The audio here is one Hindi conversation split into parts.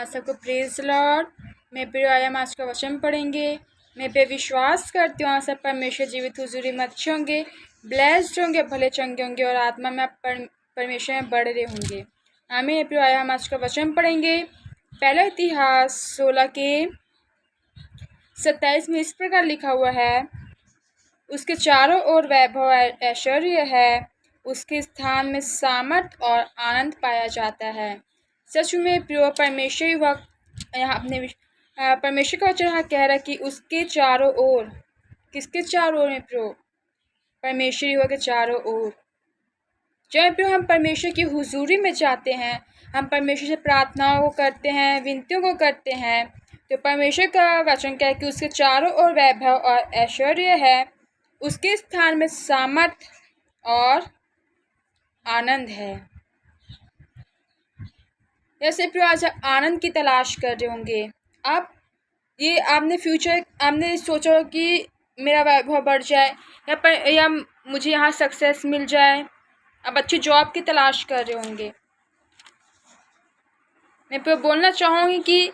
आज सबको प्रेज लॉर्ड। मैं प्रिय आया आज का वचन पढ़ेंगे। मैं पे विश्वास करती हूँ, आप सब परमेश्वर जीवित हुजूरी में अच्छे होंगे, ब्लेस्ड होंगे, भले चंगे होंगे और आत्मा में आप परमेश्वर में बढ़ रहे होंगे। आमीन। प्रिय आया हम आज का वचन पढ़ेंगे। पहला इतिहास 16 के 27 में इस प्रकार लिखा हुआ है, उसके चारों ओर वैभव ऐश्वर्य है, उसके स्थान में सामर्थ और आनंद पाया जाता है। सच में प्रिय परमेश्वर यहाँ अपने परमेश्वर का वचन यहाँ कह रहा है कि उसके चारों ओर, किसके चारों ओर में प्रिय? परमेश्वर युवा के चारों ओर। जब प्रिय हम परमेश्वर की हुजूरी में जाते हैं, हम परमेश्वर से प्रार्थनाओं को करते हैं, विनतियों को करते हैं, तो परमेश्वर का वचन कह कि उसके चारों ओर वैभव और ऐश्वर्य है, उसके स्थान में सामर्थ और आनंद है। जैसे प्रिय आज आप आनंद की तलाश कर रहे होंगे, आप ये आपने सोचा कि मेरा वैभव बढ़ जाए या मुझे यहाँ सक्सेस मिल जाए, आप अच्छी जॉब की तलाश कर रहे होंगे। मैं प्रिय बोलना चाहूँगी कि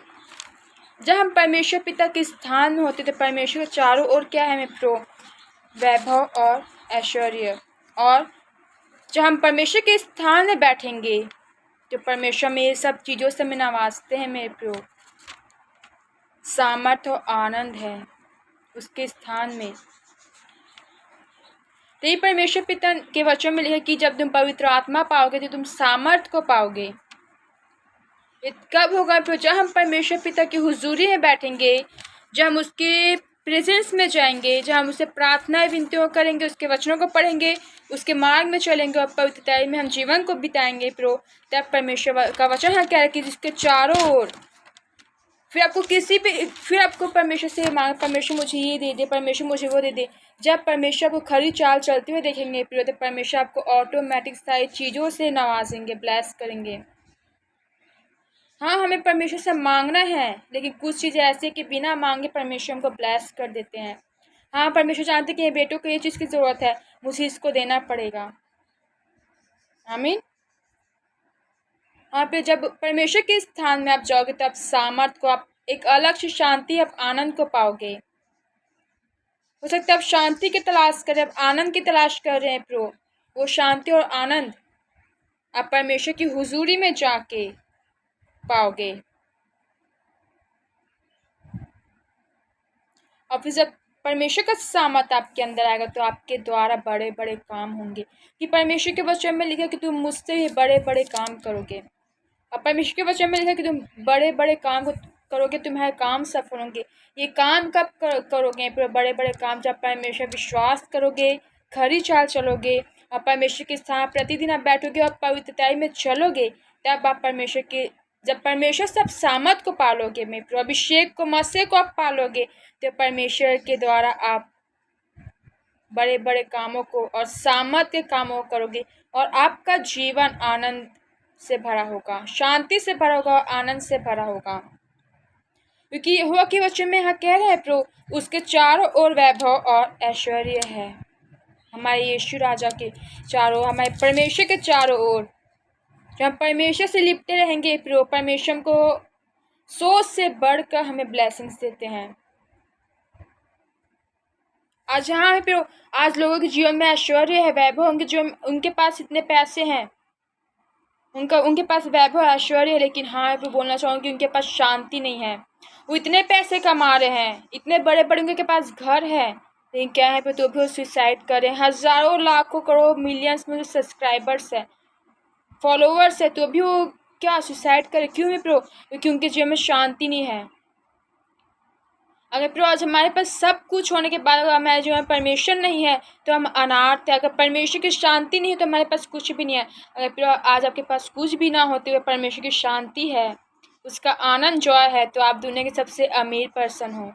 जब हम परमेश्वर पिता के स्थान में होते तो परमेश्वर के चारों ओर क्या है मैं प्रिय? वैभव और ऐश्वर्य। और जब हम परमेश्वर के स्थान में बैठेंगे तो परमेश्वर में सब चीज़ों से हमें नवाजते हैं मेरे प्रियो। सामर्थ और आनंद है उसके स्थान में। तो ये परमेश्वर पिता के वचन में लिखा कि जब तुम पवित्र आत्मा पाओगे तो तुम सामर्थ को पाओगे। कब होगा? जब हम परमेश्वर पिता की हुजूरी में बैठेंगे, जब हम उसके प्रेजेंस में जाएंगे, जब हम उससे प्रार्थनाएं विनतियों करेंगे, उसके वचनों को पढ़ेंगे, उसके मार्ग में चलेंगे और पवित्रता में हम जीवन को बिताएंगे प्रो, तब परमेश्वर का वचन है कह रहा है कि जिसके चारों ओर फिर आपको परमेश्वर से मांग, परमेश्वर मुझे ये दे दे, परमेश्वर मुझे वो दे दे। जब परमेश्वर को खरी चाल चलते हुए देखेंगे प्रियो, तो परमेश्वर आपको ऑटोमेटिक सारी चीज़ों से नवाजेंगे, ब्लेस करेंगे। हाँ, हमें परमेश्वर से मांगना है, लेकिन कुछ चीज़ें ऐसी कि बिना मांगे परमेश्वर हमको ब्लेस कर देते हैं। हाँ, परमेश्वर जानते कि ये बेटों को ये चीज़ की ज़रूरत है, मुझे इसको देना पड़ेगा। आमीन। हाँ, पे जब परमेश्वर के स्थान में आप जाओगे तब सामर्थ को, आप एक अलग सी शांति, आप आनंद को पाओगे। हो सकता है आप शांति की तलाश कर रहे हैं, आप आनंद की तलाश कर रहे हैं प्रो, वो शांति और आनंद आप परमेश्वर की हुजूरी में जाके पाओगे। और फिर जब परमेश्वर का सामर्थ आपके अंदर आएगा तो आपके द्वारा बड़े बड़े काम होंगे। कि परमेश्वर के वचन में लिखा कि तुम मुझसे भी बड़े बड़े काम करोगे। और परमेश्वर के वचन में लिखा कि तुम बड़े बड़े काम को करोगे, तुम्हारे काम सफल होंगे। ये काम कब करोगे? बड़े बड़े काम जब परमेश्वर विश्वास करोगे, खरी चाल चलोगे और परमेश्वर के साथ प्रतिदिन आप बैठोगे और पवित्रता में चलोगे, तब आप परमेश्वर के, जब परमेश्वर सब सामर्थ को पालोगे, में अभिषेक को, मसीह को आप पालोगे, तो परमेश्वर के द्वारा आप बड़े बड़े कामों को और सामर्थ के कामों को करोगे और आपका जीवन आनंद से भरा होगा, शांति से भरा होगा और आनंद से भरा होगा। क्योंकि यहोवा के वचन में यहाँ कह रहे हैं प्रो, उसके चारों ओर वैभव और ऐश्वर्य है। हमारे यीशु राजा के चारों, हमारे परमेश्वर के चारों ओर, जब हम परमेश्वर से लिपटे रहेंगे प्रो, परमेश्वर को सोच से बढ़कर हमें ब्लेसिंग्स देते हैं। आज हाँ प्रो, आज लोगों के जीवन में ऐश्वर्य है, वैभव होंगे, जो उनके पास इतने पैसे हैं, उनके पास वैभव ऐश्वर्य है, लेकिन हाँ प्रो बोलना चाहूँगी उनके पास शांति नहीं है। वो इतने पैसे कमा रहे हैं, इतने बड़े बड़े उनके पास घर है, लेकिन क्या है तो भी वो सुसाइड कर रहे हैं। हज़ारों लाखों करोड़ मिलियंस में जो सब्सक्राइबर्स है, फॉलोअर्स है, तो भी वो क्या सुसाइड करे? क्यों है प्रो? क्योंकि उनके जीवन में शांति नहीं है। अगर प्रो आज हमारे पास सब कुछ होने के बाद अगर हमारे जीवन में परमेश्वर नहीं है तो हम अनाथ है। अगर परमेश्वर की शांति नहीं है तो हमारे पास कुछ भी नहीं है। अगर प्रो आज आपके पास कुछ भी ना होते हुए परमेश्वर की शांति है, उसका आनंद जॉय है, तो आप दुनिया के सबसे अमीर पर्सन हो।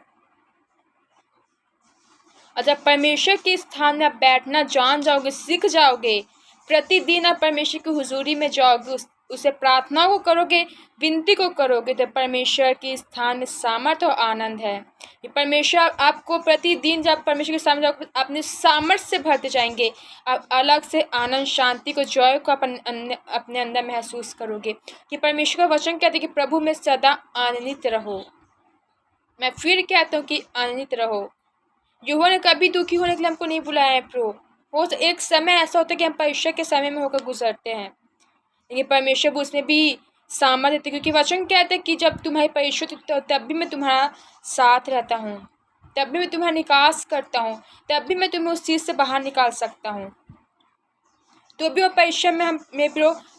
और जब परमेश्वर के स्थान में आप बैठना जान जाओगे, सीख जाओगे, प्रतिदिन आप परमेश्वर की हुजूरी में जाओगे, उसे प्रार्थना को करोगे, विनती को करोगे, तो परमेश्वर के स्थान में सामर्थ्य और आनंद है। ये परमेश्वर आपको प्रतिदिन जब परमेश्वर के सामने अपने सामर्थ्य से भरते जाएंगे, आप अलग से आनंद, शांति को, जॉय को अपने अंदर महसूस करोगे। कि परमेश्वर का वचन कहते हैं कि प्रभु में सदा आनंदित रहो। मैं फिर कहता हूँ कि आनंदित रहो। यहोवा ने कभी दुखी होने के लिए हमको नहीं बुलाया है प्रभु। हो तो एक समय ऐसा होता है कि हम परीक्षा के समय में होकर गुजरते हैं, लेकिन परमेश्वर उसमें भी सामर्थ देते, क्योंकि वचन कहते हैं कि जब तुम्हारी परीक्षा होती है तब भी मैं तुम्हारा साथ रहता हूँ, तब भी मैं तुम्हारा निकास करता हूँ, तब भी मैं तुम्हें उस चीज़ से बाहर निकाल सकता हूँ। तो भी वो परीक्षा में हम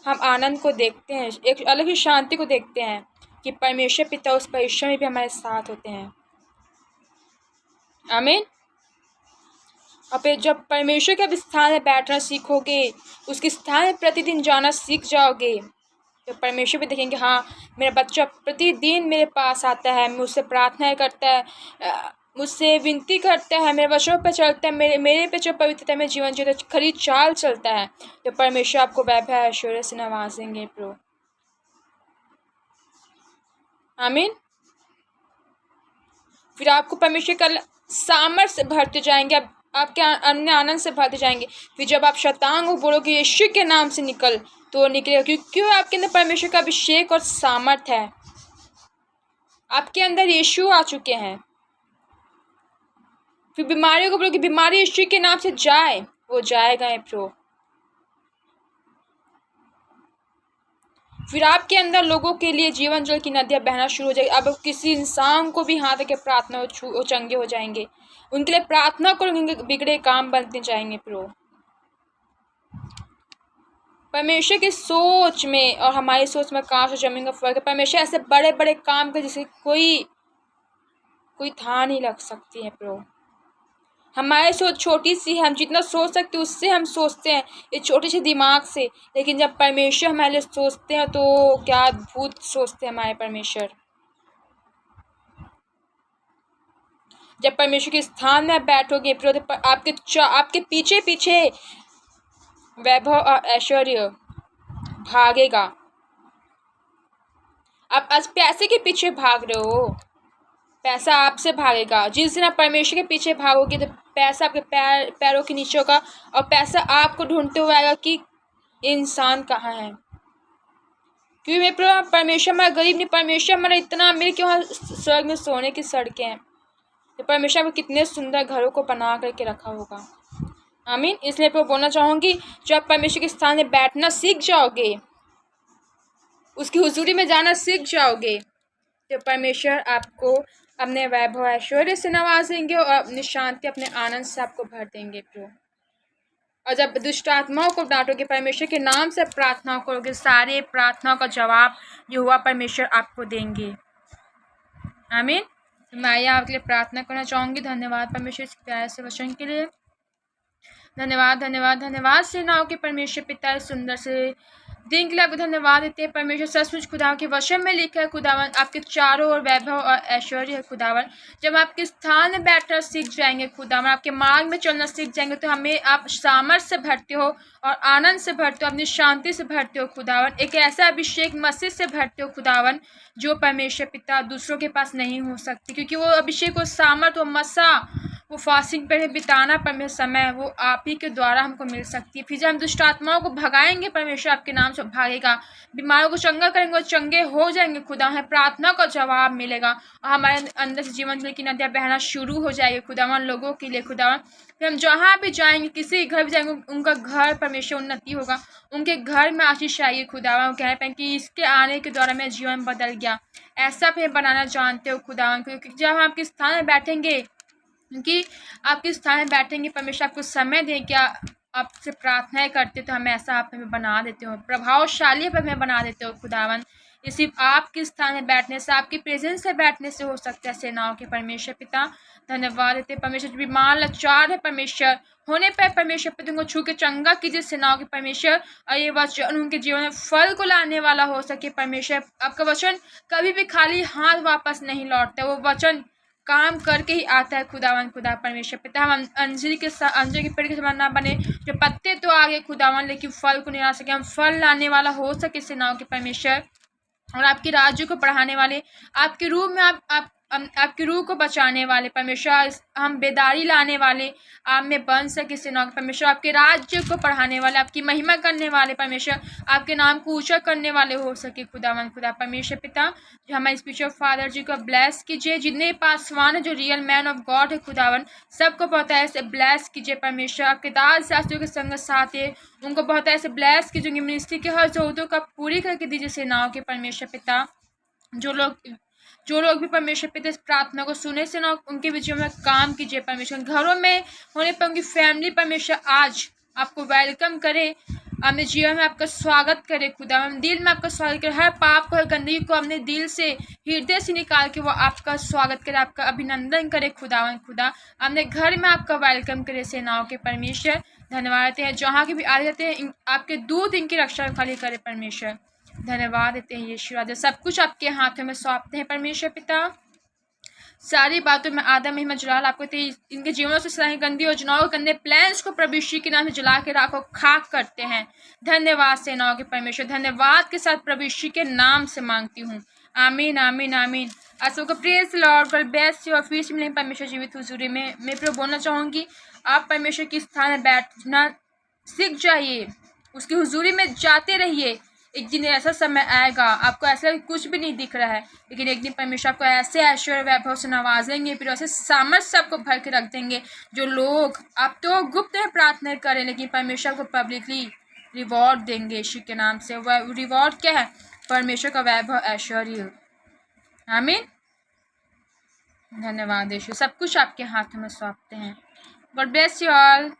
आनंद को देखते हैं, एक अलग ही शांति को देखते हैं कि परमेश्वर पिता उस परीक्षा में भी हमारे साथ होते हैं। आमीन। और फिर जब परमेश्वर के स्थान में बैठना सीखोगे, उसके स्थान में प्रतिदिन जाना सीख जाओगे, तो परमेश्वर भी देखेंगे हाँ मेरा बच्चा प्रतिदिन मेरे पास आता है, मुझसे प्रार्थना करता है, मुझसे विनती करता है, मेरे वचनों पर चलता है, मेरे पे जो पवित्रता में जीवन जीता खरी चाल चलता है, तो परमेश्वर आपको वैभव ऐश्वर्य से नवाजेंगे प्रभु। आमीन। फिर आपको परमेश्वर का सामर्थ्य से भरते जाएंगे, आपके अन्य आनंद से भरते जाएंगे। फिर जब आप शैतान को बोलोगे यीशु के नाम से निकल, तो निकलेगा, क्यों आपके अंदर परमेश्वर का अभिषेक और सामर्थ्य है, आपके अंदर यीशु आ चुके हैं। फिर बीमारियों को बोलोगे बीमारी यीशु के नाम से जाए, वो जाएगा प्रभु। फिर आपके अंदर लोगों के लिए जीवन जल की नदियाँ बहना शुरू हो जाएगी। अब किसी इंसान को भी हाथ के प्रार्थना हो चंगे हो जाएंगे, उनके लिए प्रार्थना करो, उनके बिगड़े काम बनते जाएंगे प्रभु। परमेश्वर की सोच में और हमारी सोच में काश और जमीन का फर्क है। परमेश्वर ऐसे बड़े बड़े काम कर जिसे कोई था नहीं लग सकती है प्रभु। हमारी सोच छोटी सी है, हम जितना सोच सकते उससे हम सोचते हैं ये छोटे से दिमाग से, लेकिन जब परमेश्वर हमारे लिए सोचते हैं तो क्या अद्भुत सोचते हैं हमारे परमेश्वर। जब परमेश्वर के स्थान में बैठोगे आपके पीछे पीछे वैभव और ऐश्वर्य भागेगा। आप आज पैसे के पीछे भाग रहे हो, पैसा आपसे भागेगा। जिस दिन आप परमेश्वर के पीछे भागोगे तो पैसा आपके पैरों के नीचे होगा, और पैसा आपको ढूंढते हुए आएगा कि इंसान कहाँ है। क्योंकि मेरे परमेश्वर हमारा गरीब नहीं, परमेश्वर हमारा इतना अमीर कि वहाँ स्वर्ग में सोने की सड़कें हैं। तो परमेश्वर आपको कितने सुंदर घरों को बना करके रखा होगा। आमीन। इसलिए मैं बोलना चाहूँगी, जब आप परमेश्वर के स्थान में बैठना सीख जाओगे, उसकी हुजूरी में जाना सीख जाओगे, तो परमेश्वर आपको अपने वैभव ऐश्वर्य से नवाजेंगे और अपनी शांति, अपने आनंद से आपको भर देंगे प्रभु। और जब दुष्ट आत्माओं को डांटोगे, परमेश्वर के नाम से प्रार्थना करोगे, सारे प्रार्थनाओं का जवाब यहोवा परमेश्वर आपको देंगे। आमीन। मैं आपके लिए प्रार्थना करना चाहूँगी। धन्यवाद परमेश्वर इस प्यारे से वचन के लिए। धन्यवाद धन्यवाद धन्यवाद सेनाओं के परमेश्वर पिता सुंदर से दिन के लिए आपको धन्यवाद देते हैं परमेश्वर। सचमुच खुदावन के वचन में लिखा है खुदावन आपके चारों ओर वैभव और ऐश्वर्य है खुदावन। जब आपके स्थान में बैठना सीख जाएंगे खुदावन, आपके मार्ग में चलना सीख जाएंगे, तो हमें आप सामर्थ्य से भरते हो और आनंद से भरते हो, अपनी शांति से भरते हो खुदावन। एक ऐसा अभिषेक मसीह से भरते हो खुदावन जो परमेश्वर पिता दूसरों के पास नहीं हो सकती, क्योंकि वो अभिषेक, वो सामर्थ, वो मसा, वो फास्टिंग पर बिताना परमेश्वर समय वो आप ही के द्वारा हमको मिल सकती है। फिर जब हम दुष्ट आत्माओं को भगाएंगे, परमेश्वर आपके नाम से भागेगा। बीमारों को चंगा करेंगे, वो चंगे हो जाएंगे खुदा। हमें प्रार्थना का जवाब मिलेगा और हमारे अंदर से जीवन जल की नदियाँ बहना शुरू हो जाएगी खुदावन लोगों के लिए खुदावन। फिर हम जहाँ भी जाएंगे, किसी घर भी जाएंगे, उनका घर परमेश्वर उन्नति होगा, उनके घर में आशीष आएगी खुदावन। वो कह पाए कि इसके आने के द्वारा मेरा जीवन बदल गया। ऐसा फिर बनाना जानते हो खुदावन, क्योंकि जब हम आपके स्थान में बैठेंगे, क्योंकि आपके स्थान में बैठेंगे, परमेश्वर आपको समय दें क्या आपसे प्रार्थनाएं करते, तो हमें ऐसा आप हमें बना देते हो, प्रभावशाली पर हमें बना देते हो खुदावन। ये सिर्फ आपके स्थान में बैठने से, आपकी प्रेजेंस से बैठने से हो सकता है। सेनाओं के परमेश्वर पिता धन्यवाद देते परमेश्वर। जो बीमार लाचार है परमेश्वर, होने पर परमेश्वर पिता उनको छू के चंगा कीजिए सेनाओं के परमेश्वर, और ये वचन उनके जीवन में फल को लाने वाला हो सके परमेश्वर। आपका वचन कभी भी खाली हाथ वापस नहीं लौटता, वो वचन काम करके ही आता है खुदावन खुदा परमेश्वर पिता। हम अंजीर के पेड़ के समान ना बने जो पत्ते तो आगे खुदावन लेकिन फल को नहीं ला सके, हम फल लाने वाला हो सके सेनाओं के परमेश्वर, और आपके राज्य को बढ़ाने वाले, आपके रूह में आपकी रूह को बचाने वाले परमेश्वर, हम बेदारी लाने वाले आप में बन सके सेनाओं के परमेश्वर, आपके राज्य को बढ़ाने वाले, आपकी महिमा करने वाले परमेश्वर, आपके नाम को ऊंचा करने वाले हो सके खुदावन खुदा परमेश्वर पिता। जो हमारे स्पिरिचुअल फादर जी को ब्लेस कीजिए, जितने पासवान है जो रियल मैन ऑफ गॉड है खुदावन, सबको बहुत ऐसे ब्लेस कीजिए परमेश्वर। आपके दास शास्त्रियों के संग साथ है, उनको बहुत ऐसे ब्लेस कीजिए, मिनिस्ट्री के हर जरूरतों का पूरी करके दीजिए सेनाओं के परमेश्वर पिता। जो लोग भी परमेश्वर पिता इस प्रार्थना को सुने से ना, उनके विजय में काम कीजिए परमेश्वर। घरों में होने पर उनकी फैमिली परमेश्वर आज आपको वेलकम करे, अपने जीवन में आपका स्वागत करे खुदा, हम दिल में आपका स्वागत करे, हर पाप को हर गंदगी को अपने दिल से हृदय से निकाल के वो आपका स्वागत करे, आपका अभिनंदन करे खुदावन खुदा, अपने घर में आपका वेलकम करे सेनाओं के परमेश्वर। धन्यवाद देते हैं जहाँ के भी आ जाते हैं, आपके दूत इनकी रक्षा खाली करे परमेश्वर। धन्यवाद देते हैं यीशु राजा, सब कुछ आपके हाथों में सौंपते हैं परमेश्वर पिता। सारी बातों में आदम महिमा जलाल आपको थे, इनके जीवनों से सारी गंदी योजनाओं गंदे प्लान्स को प्रभु यीशु के नाम से जला के राखो, खाक करते हैं। धन्यवाद सेनाओं के परमेश्वर, धन्यवाद के साथ प्रभु यीशु के नाम से मांगती हूँ, आमीन आमीन आमीन। आप सबको praise Lord, God bless you. और फिर से मिलेंगे परमेश्वर जीवित हुजूरी में। मैं प्रभु बोलना चाहूँगी, आप परमेश्वर के स्थान में बैठना सीख जाइए, उसकी हुजूरी में जाते रहिए। एक दिन ऐसा समय आएगा, आपको ऐसा कुछ भी नहीं दिख रहा है, लेकिन एक दिन परमेश्वर आपको ऐसे ऐश्वर्य वैभव से नवाजेंगे, फिर ऐसे सामर्थ्य आपको भर के रख देंगे। जो लोग आप तो गुप्त में प्रार्थना करें, लेकिन परमेश्वर को पब्लिकली रिवॉर्ड देंगे यीशु के नाम से। वह रिवॉर्ड क्या है? परमेश्वर का वैभव ऐश्वर्य। आमीन। धन्यवाद यीशु, सब कुछ आपके हाथों में सौंपते हैं। God bless you all.